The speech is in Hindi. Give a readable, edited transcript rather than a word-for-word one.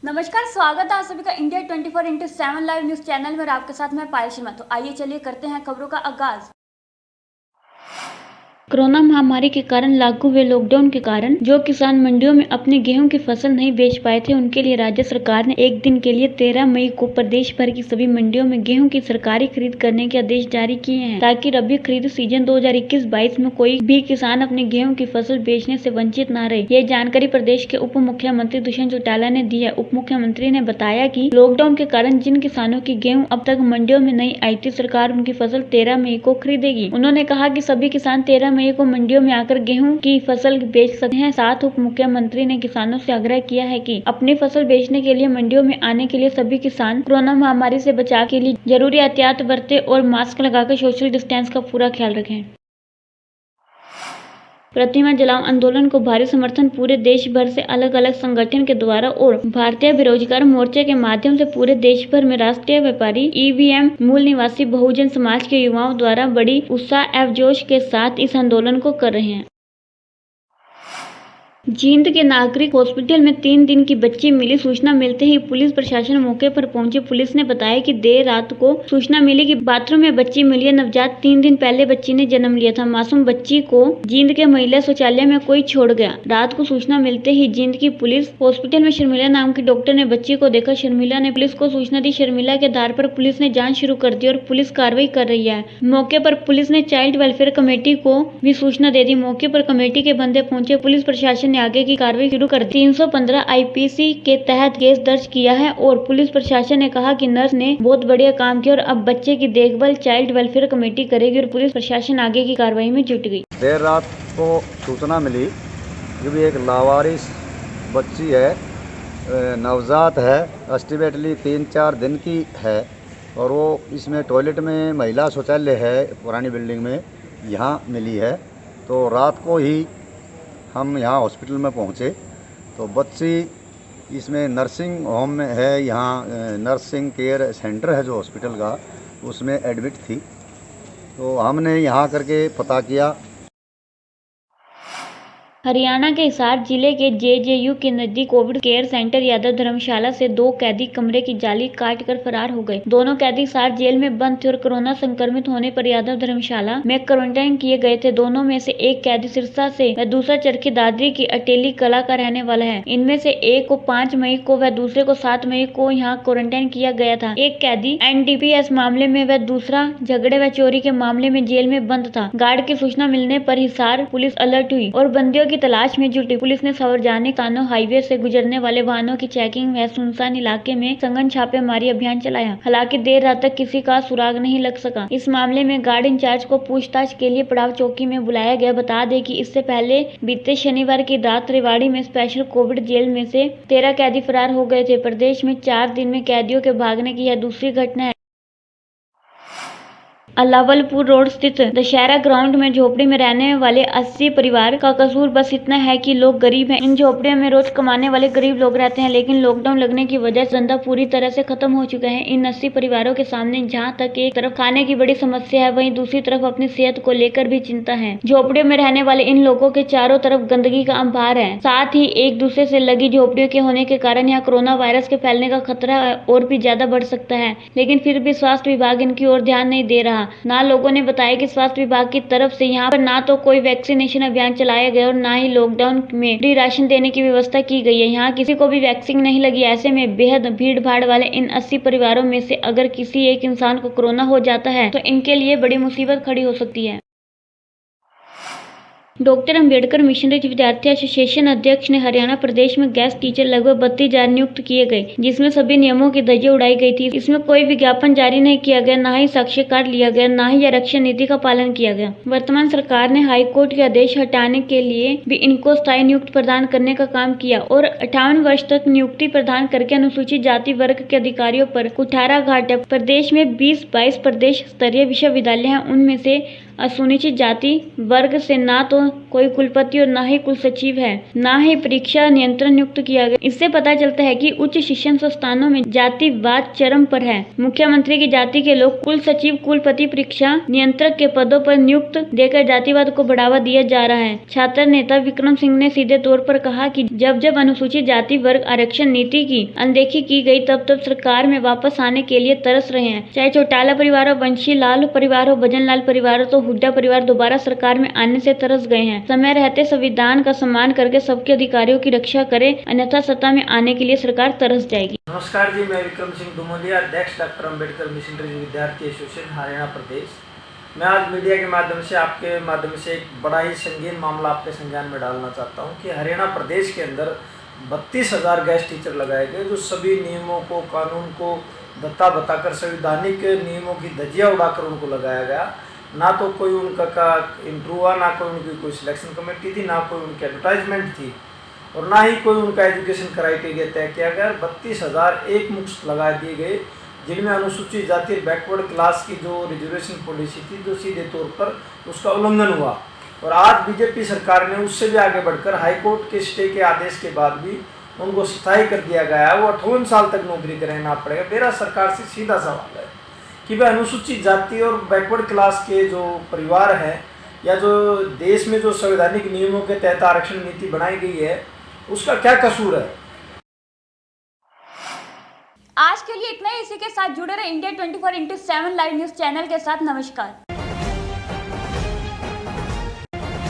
नमस्कार, स्वागत है आप सभी का इंडिया 24/7 लाइव न्यूज चैनल में और आपके साथ मैं पायल शर्मा। तो आइए चलिए करते हैं खबरों का आगाज। कोरोना महामारी के कारण लागू हुए लॉकडाउन के कारण जो किसान मंडियों में अपनी गेहूं की फसल नहीं बेच पाए थे, उनके लिए राज्य सरकार ने एक दिन के लिए 13 मई को प्रदेश भर की सभी मंडियों में गेहूं की सरकारी खरीद करने के आदेश जारी किए हैं, ताकि रबी खरीद सीजन 2021-22 में कोई भी किसान अपनी गेहूं की फसल बेचने से वंचित न रहे। ये जानकारी प्रदेश के उप मुख्यमंत्री दुष्यंत चौटाला ने दी है। उप मुख्यमंत्री ने बताया कि लॉकडाउन के कारण जिन किसानों की गेहूं अब तक मंडियों में नहीं आई थी, सरकार उनकी फसल 13 मई को खरीदेगी। उन्होंने कहा कि सभी किसान 13 मई को मंडियों में आकर गेहूं की फसल बेच सकते हैं। साथ उप मुख्यमंत्री ने किसानों से आग्रह किया है कि अपनी फसल बेचने के लिए मंडियों में आने के लिए सभी किसान कोरोना महामारी से बचाव के लिए जरूरी एहतियात बरतें और मास्क लगाकर सोशल डिस्टेंस का पूरा ख्याल रखें। प्रतिमा जलाओ आंदोलन को भारी समर्थन पूरे देश भर से अलग अलग संगठन के द्वारा और भारतीय बेरोजगार मोर्चे के माध्यम से पूरे देश भर में राष्ट्रीय व्यापारी ईवीएम मूल निवासी बहुजन समाज के युवाओं द्वारा बड़ी उत्साह एवं जोश के साथ इस आंदोलन को कर रहे हैं। जींद के नागरिक हॉस्पिटल में 3 दिन की बच्ची मिली। सूचना मिलते ही पुलिस प्रशासन मौके पर पहुंची। पुलिस ने बताया कि देर रात को सूचना मिली कि बाथरूम में बच्ची मिली है। नवजात 3 दिन पहले बच्ची ने जन्म लिया था। मासूम बच्ची को जींद के महिला शौचालय में कोई छोड़ गया। रात को सूचना मिलते ही जींद की पुलिस हॉस्पिटल में शर्मिला नाम की डॉक्टर ने बच्ची को देखा। शर्मिला ने पुलिस को सूचना दी। शर्मिला के आधार पर पुलिस ने जाँच शुरू कर दी और पुलिस कार्रवाई कर रही है। मौके पर पुलिस ने चाइल्ड वेलफेयर कमेटी को भी सूचना दे दी। मौके पर कमेटी के बंदे पहुंचे। पुलिस प्रशासन ने आगे की कार्रवाई शुरू कर दी। 315 आईपीसी के तहत केस दर्ज किया है और पुलिस प्रशासन ने कहा कि नर्स ने बहुत बढ़िया काम किया और अब बच्चे की देखभाल चाइल्ड वेलफेयर कमेटी करेगी और पुलिस प्रशासन आगे की कार्रवाई में जुट गई। देर रात को सूचना मिली कि भी एक लावारिस बच्ची है, नवजात है, एस्टिमेटली 3-4 दिन की है और वो इसमें टॉयलेट में महिला शौचालय है पुरानी बिल्डिंग में, यहाँ मिली है। तो रात को ही हम यहाँ हॉस्पिटल में पहुँचे तो बच्ची इसमें नर्सिंग होम में है, यहाँ नर्सिंग केयर सेंटर है जो हॉस्पिटल का, उसमें एडमिट थी। तो हमने यहाँ करके पता किया। हरियाणा के हिसार जिले के जेजेयू के नजदीक कोविड केयर सेंटर यादव धर्मशाला से 2 कैदी कमरे की जाली काटकर फरार हो गए। दोनों कैदी हिसार जेल में बंद थे और कोरोना संक्रमित होने पर यादव धर्मशाला में क्वारंटाइन किए गए थे। दोनों में से एक कैदी सिरसा से व दूसरा चरखी दादरी की अटेली कला का रहने वाला है। इनमें से एक को 5 मई को व दूसरे को 7 मई को यहाँ क्वारंटाइन किया गया था। एक कैदी एनडीपीएस मामले में व दूसरा झगड़े व चोरी के मामले में जेल में बंद था। गार्ड की सूचना मिलने पर हिसार पुलिस अलर्ट हुई और बंदियों की तलाश में जुटी। पुलिस ने सार्वजनिक कानो हाईवे से गुजरने वाले वाहनों की चेकिंग व सुनसान इलाके में सघन छापेमारी अभियान चलाया। हालांकि देर रात तक किसी का सुराग नहीं लग सका। इस मामले में गार्ड इंचार्ज को पूछताछ के लिए पड़ाव चौकी में बुलाया गया। बता दें कि इससे पहले बीते शनिवार की रात रेवाड़ी में स्पेशल कोविड जेल में से 13 कैदी फरार हो गए थे। प्रदेश में 4 दिन में कैदियों के भागने की यह दूसरी घटना है। अलावलपुर रोड स्थित दशहरा ग्राउंड में झोपड़ी में रहने वाले 80 परिवार का कसूर बस इतना है कि लोग गरीब हैं। इन झोपड़ियों में रोज कमाने वाले गरीब लोग रहते हैं, लेकिन लॉकडाउन लगने की वजह से धंधा पूरी तरह से खत्म हो चुका है। इन 80 परिवारों के सामने जहां तक एक तरफ खाने की बड़ी समस्या है, वहीं दूसरी तरफ अपनी सेहत को लेकर भी चिंता है। झोपड़ियों में रहने वाले इन लोगों के चारों तरफ गंदगी का अंबार है। साथ ही एक दूसरे से लगी झोपड़ियों के होने के कारण यहाँ कोरोना वायरस के फैलने का खतरा और भी ज्यादा बढ़ सकता है, लेकिन फिर भी स्वास्थ्य विभाग इनकी ओर ध्यान नहीं दे रहा। ना लोगों ने बताया कि स्वास्थ्य विभाग की तरफ से यहाँ पर ना तो कोई वैक्सीनेशन अभियान चलाया गया और ना ही लॉकडाउन में फ्री राशन देने की व्यवस्था की गई है। यहाँ किसी को भी वैक्सीन नहीं लगी। ऐसे में बेहद भीड़ भाड़ वाले इन 80 परिवारों में से अगर किसी एक इंसान को कोरोना हो जाता है तो इनके लिए बड़ी मुसीबत खड़ी हो सकती है। डॉक्टर अंबेडकर मिशनरी विद्यार्थी एसोसिएशन अध्यक्ष ने हरियाणा प्रदेश में गेस्ट टीचर लगभग 32,000 नियुक्त किए गए, जिसमें सभी नियमों की धज्जियां उड़ाई गई थी। इसमें कोई विज्ञापन जारी नहीं किया गया, ना ही साक्षात्कार लिया गया, ना ही आरक्षण नीति का पालन किया गया। वर्तमान सरकार ने हाईकोर्ट के आदेश हटाने के लिए भी इनको स्थायी नियुक्ति प्रदान करने का काम किया और 58 वर्ष तक नियुक्ति प्रदान करके अनुसूचित जाति वर्ग के अधिकारियों पर कुठाराघात है। प्रदेश में 20-22 प्रदेश स्तरीय विश्वविद्यालय हैं, उनमें से अनुसूचित जाति वर्ग से ना तो कोई कुलपति और ना ही कुल सचिव है, ना ही परीक्षा नियंत्रण नियुक्त किया गया। इससे पता चलता है कि उच्च शिक्षण संस्थानों में जातिवाद चरम पर है। मुख्यमंत्री की जाति के लोग कुल सचिव, कुलपति, परीक्षा नियंत्रक के पदों पर नियुक्त देकर जातिवाद को बढ़ावा दिया जा रहा है। छात्र नेता विक्रम सिंह ने सीधे तौर पर कहा कि जब अनुसूचित जाति वर्ग आरक्षण नीति की अनदेखी की गई तब सरकार में वापस आने के लिए तरस रहे हैं। चाहे चौटाला परिवार हो, बंशी लाल परिवार हो, भजन लाल परिवार हो, तो हुड्डा परिवार दोबारा सरकार में आने से तरस गए हैं। समय रहते संविधान का सम्मान करके सबके अधिकारियों की रक्षा करें, अन्यथा सत्ता में आने के लिए सरकार तरस जाएगी। नमस्कार जी, मैं विक्रम सिंह डुमोलिया, अध्यक्ष डॉक्टर अम्बेडकर मिशनरी विद्यार्थी एसोसिएशन हरियाणा प्रदेश। मैं आज मीडिया के माध्यम से आपके माध्यम से एक बड़ा ही संगीन मामला आपके संज्ञान में डालना चाहता हूं कि हरियाणा प्रदेश के अंदर 32,000 गेस्ट टीचर लगाए गए, जो सभी नियमों को, कानून को धत्ता बताकर, संवैधानिक नियमों की धज्जियाँ उड़ाकर उनको लगाया गया। ना तो कोई उनका इंटरव्यू हुआ, ना कोई उनकी कोई सिलेक्शन कमेटी थी, ना कोई उनकी एडवर्टाइजमेंट थी और ना ही कोई उनका एजुकेशन क्राइटेरिया तय किया गया। 32,000 एक मुश्त लगा दिए गए, जिनमें अनुसूचित जाति बैकवर्ड क्लास की जो रिजर्वेशन पॉलिसी थी, जो सीधे तौर पर उसका उल्लंघन हुआ। और आज बीजेपी सरकार ने उससे भी आगे बढ़कर हाईकोर्ट के स्टे के आदेश के बाद भी उनको स्थायी कर दिया गया है। वो 58 साल तक नौकरी का रहना पड़ेगा। मेरा सरकार से सीधा सवाल है कि वह अनुसूचित जाति और बैकवर्ड क्लास के जो परिवार हैं या जो देश में जो संवैधानिक नियमों के तहत आरक्षण नीति बनाई गई है, उसका क्या कसूर है। आज के लिए इतना ही। इसी के साथ जुड़े रहे इंडिया 24/7 लाइव न्यूज चैनल के साथ। नमस्कार।